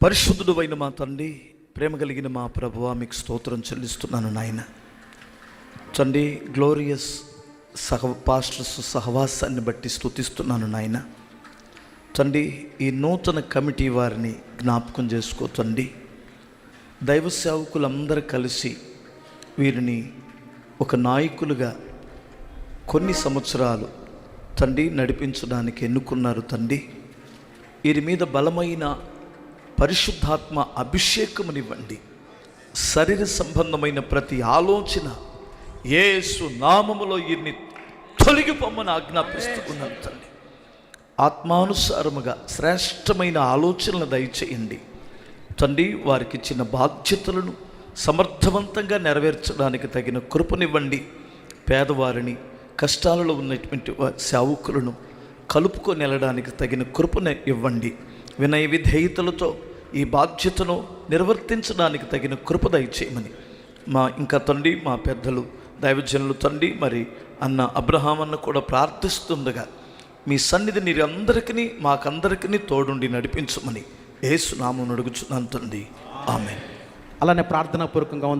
పరిశుద్ధుడు అయిన మా తండ్రి, ప్రేమ కలిగిన మా ప్రభువా, మీకు స్తోత్రం చెల్లిస్తున్నాను నాయన. తండ్రి, గ్లోరియస్ పాస్టర్స్ సహవాసాన్ని బట్టి స్తుతిస్తున్నాను నాయన. తండ్రి, ఈ నూతన కమిటీ వారిని జ్ఞాపకం చేసుకో తండ్రి. దైవ సేవకులందరూ కలిసి వీరిని ఒక నాయకులుగా కొన్ని సంవత్సరాలు తండ్రి నడిపించడానికి ఎన్నుకున్నారు తండ్రి. వీరి మీద బలమైన పరిశుద్ధాత్మ అభిషేకమునివ్వండి. శరీర సంబంధమైన ప్రతి ఆలోచన యేసు నామములో వీరిని తొలగిపోమని ఆజ్ఞాపిస్తున్నాను తండ్రి. ఆత్మానుసారముగా శ్రేష్టమైన ఆలోచనలు దయచేయండి తండ్రి. వారికి ఇచ్చిన బాధ్యతలను సమర్థవంతంగా నెరవేర్చడానికి తగిన కృపనివ్వండి. పేదవారిని, కష్టాలలో ఉన్నటువంటి సేవకులను కలుపుకొని వెళ్ళడానికి తగిన కృపను ఇవ్వండి. వినయ విధేయతలతో ఈ బాధ్యతను నిర్వర్తించడానికి తగిన కృప దయచేయమని ఇంకా తండ్రి, మా పెద్దలు దైవజనులు తండ్రి, మరి అన్న అబ్రహాం అన్న కూడా ప్రార్థిస్తుండగా మీ సన్నిధి నీరందరికీ మాకందరికీ తోడుండి నడిపించమని యేసు నామమున అడుగుచున్నాను తండ్రి. ఆమేన్. అలానే ప్రార్థనా పూర్వకంగా